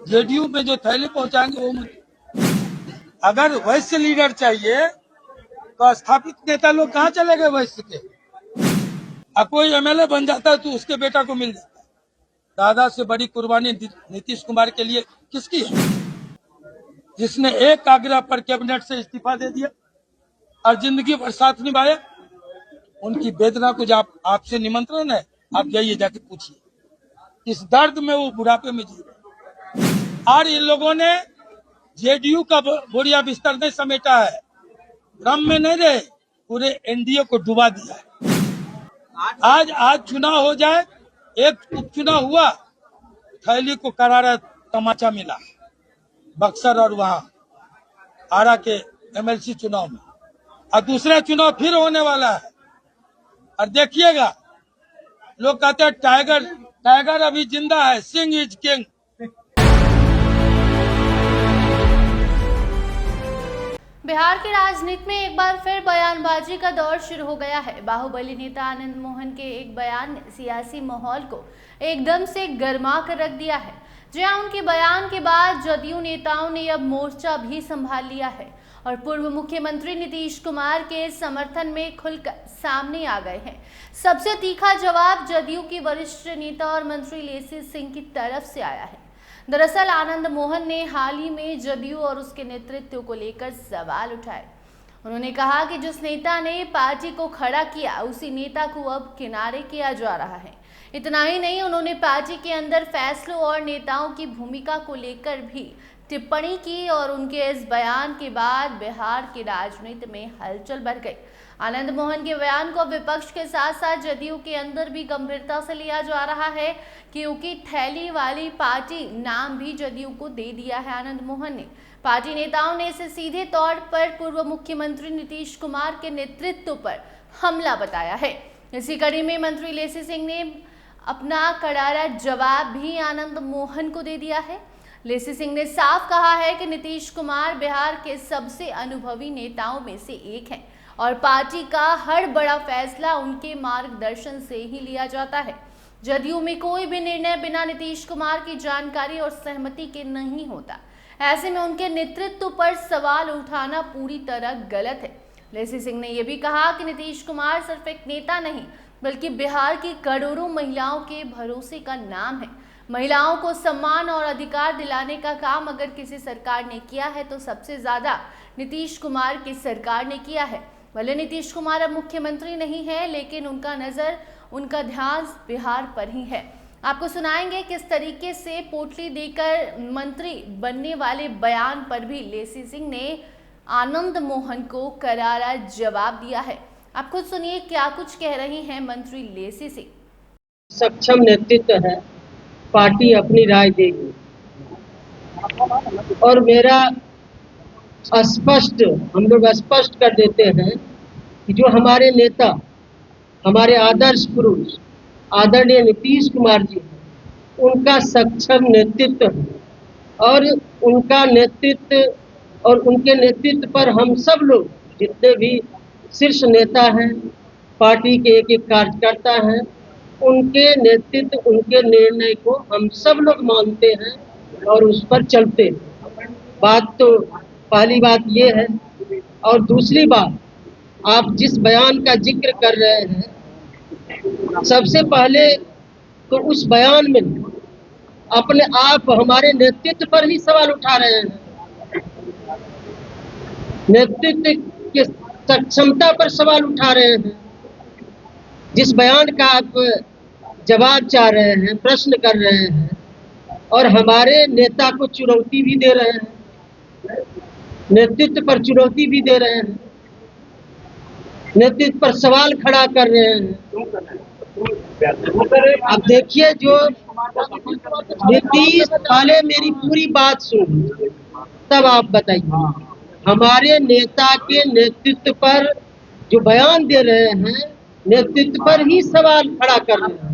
JDU में जो थैली पहुंचाएंगे वो अगर वैश्य लीडर चाहिए तो स्थापित नेता लोग कहाँ चले गए वैश्य के? अब कोई एमएलए बन जाता है तो उसके बेटा को मिल जाता है। दादा से बड़ी कुर्बानी नीतीश कुमार के लिए किसकी है? जिसने एक आग्रह पर कैबिनेट से इस्तीफा दे दिया और जिंदगी भर साथ निभाया। उनकी वेदना को जो आपसे निमंत्रण है, आप जाइए जाके पूछिए। इस दर्द में वो बुढ़ापे में जी रहे। और इन लोगों ने जेडीयू का बोरिया बिस्तर नहीं समेटा है, भ्रम में नहीं रहे, पूरे एनडीए को डुबा दिया है। आज चुनाव हो जाए, एक उपचुनाव हुआ, थैली को करारा तमाचा मिला बक्सर और वहां आरा के एमएलसी चुनाव में, और दूसरा चुनाव फिर होने वाला है। और देखिएगा, लोग कहते हैं टाइगर अभी जिंदा है, सिंह इज किंग। बिहार की राजनीति में एक बार फिर बयानबाजी का दौर शुरू हो गया है। बाहुबली नेता आनंद मोहन के एक बयान ने सियासी माहौल को एकदम से गर्मा कर रख दिया है। जी हां, उनके बयान के बाद जदयू नेताओं ने अब मोर्चा भी संभाल लिया है और पूर्व मुख्यमंत्री नीतीश कुमार के समर्थन में खुलकर सामने आ गए हैं। सबसे तीखा जवाब जदयू की वरिष्ठ नेता और मंत्री लेसी सिंह की तरफ से आया है। दरअसल आनंद मोहन ने हाल ही में जदयू और उसके नेतृत्व को लेकर सवाल उठाए। उन्होंने कहा कि जिस नेता ने पार्टी को खड़ा किया, उसी नेता को अब किनारे किया जा रहा है। इतना ही नहीं, उन्होंने पार्टी के अंदर फैसलों और नेताओं की भूमिका को लेकर भी टिप्पणी की और उनके इस बयान के बाद बिहार की राजनीति में हलचल बढ़ गई। आनंद मोहन के बयान को विपक्ष के साथ साथ जदयू के अंदर भी गंभीरता से लिया जा रहा है, क्योंकि थैली वाली पार्टी नाम भी जदयू को दे दिया है आनंद मोहन ने। पार्टी नेताओं ने इसे सीधे तौर पर पूर्व मुख्यमंत्री नीतीश कुमार के नेतृत्व पर हमला बताया है। इसी कड़ी में मंत्री लेसी सिंह ने अपना करारा जवाब भी आनंद मोहन को दे दिया है। लेसी सिंह ने साफ कहा है कि नीतीश कुमार बिहार के सबसे अनुभवी नेताओं में से एक हैं और पार्टी का हर बड़ा फैसला उनके मार्गदर्शन से ही लिया जाता है। जदयू में कोई भी निर्णय बिना नीतीश कुमार की जानकारी और सहमति के नहीं होता। ऐसे में उनके नेतृत्व पर सवाल उठाना पूरी तरह गलत है। लेसी सिंह ने यह भी कहा कि नीतीश कुमार सिर्फ एक नेता नहीं, बल्कि बिहार की करोड़ों महिलाओं के भरोसे का नाम है। महिलाओं को सम्मान और अधिकार दिलाने का काम अगर किसी सरकार ने किया है तो सबसे ज्यादा नीतीश कुमार की सरकार ने किया है। भले नीतीश कुमार अब मुख्यमंत्री नहीं है, लेकिन उनका ध्यान बिहार पर ही है। आपको सुनाएंगे किस तरीके से पोटली देकर मंत्री बनने वाले बयान पर भी लेसी सिंह ने आनंद मोहन को करारा जवाब दिया है। आप खुद सुनिए क्या कुछ कह रही हैं मंत्री लेसी सिंह। सक्षम नेतृत्व है, पार्टी अपनी राय देगी और मेरा हम लोग स्पष्ट कर देते हैं कि जो हमारे नेता, हमारे आदर्श पुरुष आदरणीय नीतीश कुमार जी हैं, उनका सक्षम नेतृत्व है और उनके नेतृत्व पर हम सब लोग जितने भी शीर्ष नेता हैं, पार्टी के एक एक कार्यकर्ता हैं, उनके नेतृत्व, उनके निर्णय को हम सब लोग मानते हैं और उस पर चलते हैं। बात तो पहली बात ये है। और दूसरी बात, आप जिस बयान का जिक्र कर रहे हैं, सबसे पहले तो उस बयान में अपने आप हमारे नेतृत्व पर ही सवाल उठा रहे हैं, नेतृत्व की सक्षमता पर सवाल उठा रहे हैं। जिस बयान का आप जवाब चाह रहे हैं, प्रश्न कर रहे हैं और हमारे नेता को चुनौती भी दे रहे हैं, नेतृत्व पर चुनौती भी दे रहे हैं, नेतृत्व पर सवाल खड़ा कर रहे हैं। अब देखिए, जो नीतीश, पहले मेरी पूरी बात सुन तब आप बताइए। हमारे नेता के नेतृत्व पर जो बयान दे रहे हैं, नेतृत्व पर ही सवाल खड़ा कर रहे हैं,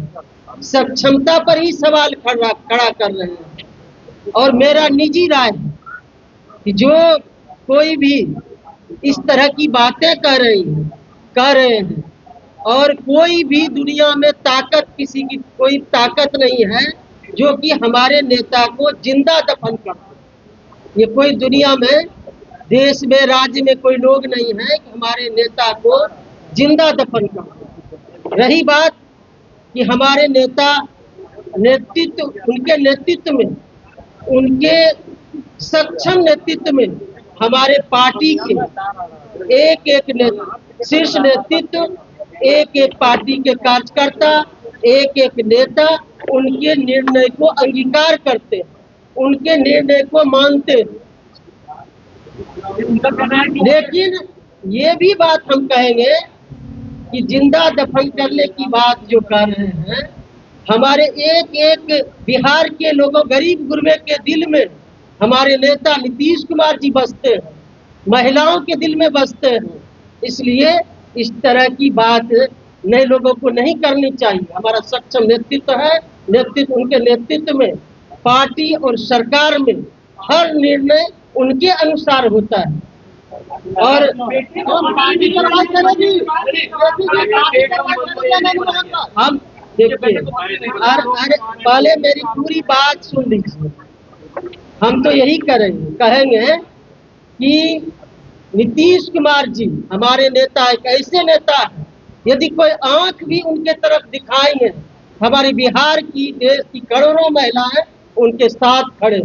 सक्षमता पर ही सवाल खड़ा कर रहे हैं। और मेरा निजी राय है कि जो कोई भी इस तरह की बातें कर रहे हैं और कोई भी दुनिया में ताकत, किसी की कोई ताकत नहीं है जो कि हमारे नेता को जिंदा दफन करते। ये कोई दुनिया में, देश में, राज्य में कोई लोग नहीं है कि हमारे नेता को जिंदा दफन करते। रही बात कि हमारे नेता नेतृत्व, उनके नेतृत्व में, उनके सक्षम नेतृत्व में हमारे पार्टी के एक एक शीर्ष नेतृत्व, एक एक पार्टी के कार्यकर्ता, एक एक नेता उनके निर्णय को अंगीकार करते हैं, उनके निर्णय को मानते हैं। लेकिन ये भी बात हम कहेंगे कि जिंदा दफन करने की बात जो कर रहे हैं, हमारे एक एक बिहार के लोगों, गरीब गुरबे के दिल में हमारे नेता नीतीश कुमार जी बसते हैं, महिलाओं के दिल में बसते हैं। इसलिए इस तरह की बात नए लोगों को नहीं करनी चाहिए। हमारा सक्षम नेतृत्व है, नेतृत्व, उनके नेतृत्व में पार्टी और सरकार में हर निर्णय उनके अनुसार होता है। और हम देखिए, पहले मेरी पूरी बात सुन लीजिए। हम तो यही कहेंगे कि नीतीश कुमार जी हमारे नेता एक ऐसे नेता है, यदि कोई आंख भी उनके तरफ दिखाएंगे, हमारे बिहार की, देश की करोड़ों महिलाएं उनके साथ खड़े।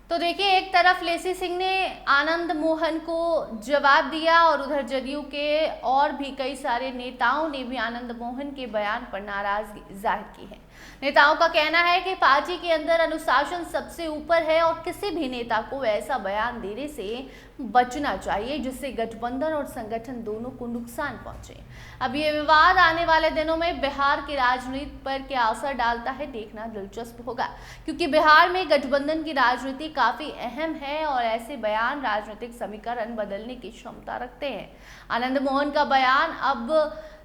तो देखिए, एक तरफ लेसी सिंह ने आनंद मोहन को जवाब दिया और उधर जदयू के और भी कई सारे नेताओं ने भी आनंद मोहन के बयान पर नाराजगी जाहिर की है। नेताओं का कहना है कि पार्टी के अंदर अनुशासन सबसे ऊपर है और किसी भी नेता को ऐसा बयान देने से बचना चाहिए जिससे गठबंधन और संगठन दोनों को नुकसान पहुंचे। अब ये विवाद आने वाले दिनों में बिहार की राजनीति पर क्या असर डालता है, देखना दिलचस्प होगा, क्योंकि बिहार में गठबंधन की राजनीति काफी अहम है और ऐसे बयान राजनीतिक समीकरण बदलने की क्षमता रखते हैं। आनंद मोहन का बयान अब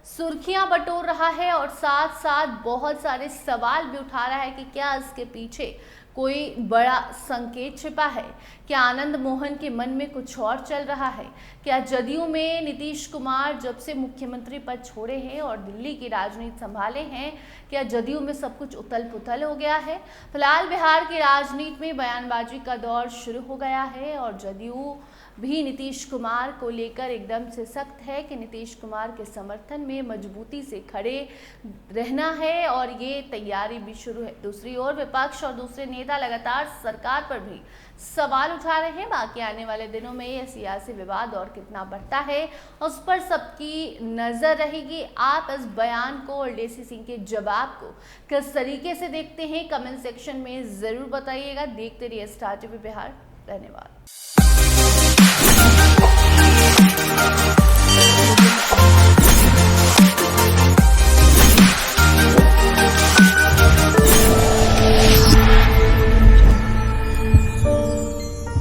सुर्खियां बटोर रहा है और साथ साथ बहुत सारे सवाल भी उठा रहा है कि क्या इसके पीछे कोई बड़ा संकेत छिपा है। क्या आनंद मोहन के मन में कुछ और चल रहा है? क्या जदयू में नीतीश कुमार जब से मुख्यमंत्री पद छोड़े हैं और दिल्ली की राजनीति संभाले हैं, क्या जदयू में सब कुछ उथल पुथल हो गया है? फिलहाल बिहार की राजनीति में बयानबाजी का दौर शुरू हो गया है और जदयू भी नीतीश कुमार को लेकर एकदम से सख्त है कि नीतीश कुमार के समर्थन में मजबूती से खड़े रहना है और ये तैयारी भी शुरू है। दूसरी ओर विपक्ष और दूसरे नेता लगातार सरकार पर भी सवाल उठा रहे हैं। बाकी आने वाले दिनों में यह सियासी विवाद और कितना बढ़ता है उस पर सबकी नजर रहेगी। आप इस बयान को और लेसी सिंह के जवाब को किस तरीके से देखते हैं, कमेंट सेक्शन में जरूर बताइएगा। देखते रहिए स्टार टीवी बिहार। धन्यवाद।